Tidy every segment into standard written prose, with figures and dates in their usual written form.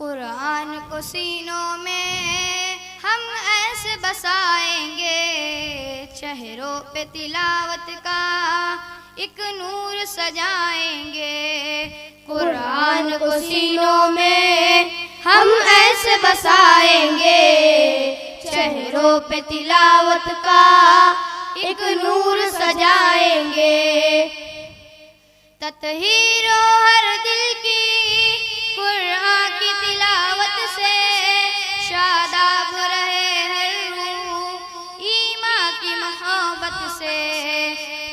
कुरान को सीनों में हम ऐसे बसाएंगे, चेहरों पे तिलावत का एक नूर सजाएंगे। कुरान को सीनों में हम ऐसे बसाएंगे, चेहरों पे तिलावत का एक नूर सजाएंगे। तत्हीरो हर दिल की कुरान की तिलावत से, शादाब रहे हर रूह ईमान की मोहब्बत से।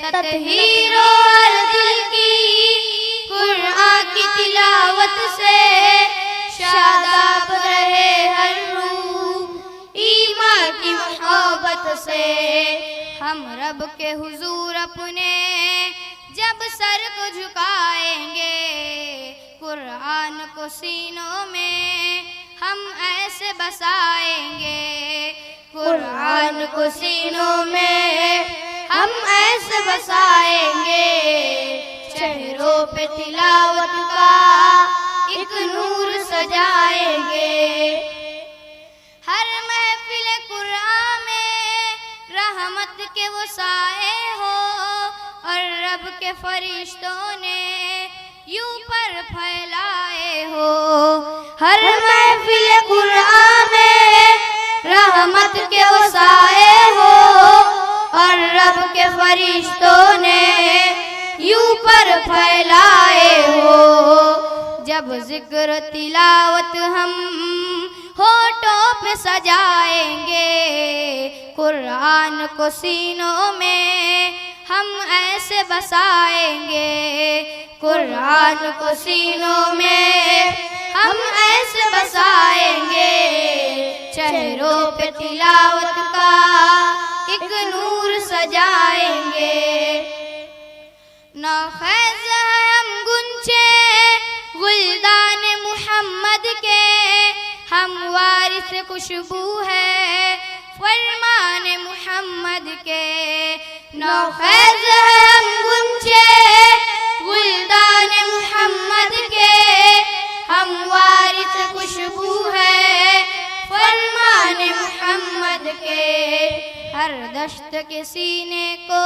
तत्हीरो हर दिल की कुरान की तिलावत से, शादाब रहे हर रूह ईमान की मोहब्बत से। हम रब के हुजूर अपने जब सर को झुकाएंगे, कुरान को सीनों में हम ऐसे बसाएंगे। कुरान को सीनों में हम ऐसे बसाएंगे, चेहरों पे तिलावत का एक नूर सजाएंगे। हर महफिल कुरान में रहमत के वो साए हो, और रब के फरिश्तों ने यूं पर फैलाए हो। हर महफिल कुरान में रहमत के वो साए हो, और रब के फरिश्तों ने यूं पर फैलाए हो। जब जिक्र तिलावत हम होठों पे सजाएंगे, कुरान को सीनों में हम ऐसे बसाएंगे। कुरान को सीनों में हम ऐसे बसाएंगे, चेहरों पे तिलावत का एक नूर सजाएंगे। नौखैज़ हैं हम गुंचे गुलदान मुहम्मद के, हम वारिस खुशबू है फरमान मुहम्मद के। नौखैज़ हैं हम गुंचे गुलदान मुहम्मद के, हम वारिस खुशबू है फरमान मुहम्मद के। हर दश्त के सीने को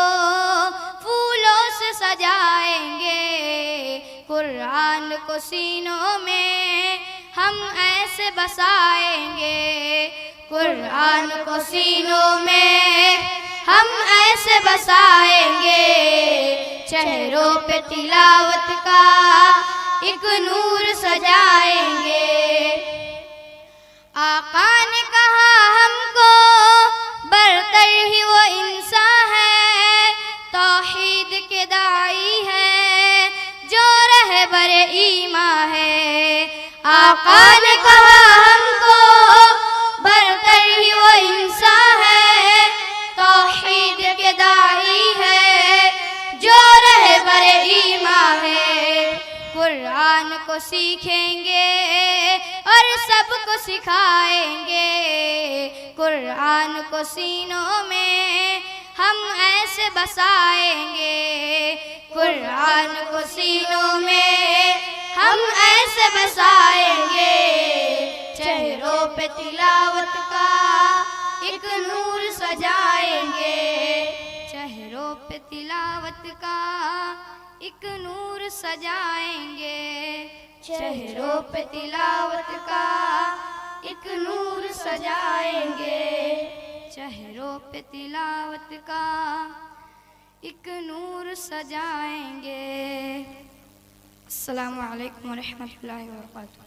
फूलों से सजाएंगे, कुरान को सीनों में हम ऐसे बसाएंगे। कुरान को सीनों में हम ऐसे बसाएंगे, चेहरों पे तिलावत का एक नूर सजाएंगे। आका ने कहा हमको बरतर ही वो इंसान है, तौहीद के दाई है जो रहबर ईमान है। आका ने कहा हमको बरतर ही वो इंसान है, तौहीद के दाई है जो रहबर ईमान है। कुरान को सीखेंगे और सबको सिखाएंगे, कुरान को सीनों में हम ऐसे बसाएंगे। कुरान को सीनों में हम ऐसे बसाएंगे, चेहरों पे तिलावत का एक नूर सजाएंगे। चेहरों पे तिलावत का एक नूर सजाएंगे, चेहरों पे तिलावत का एक नूर सजाएंगे। चेहरों पे तिलावत का एक नूर सजाएंगे। अस्सलामु अलैकुम व रहमतुल्लाहि व बरकातुहू।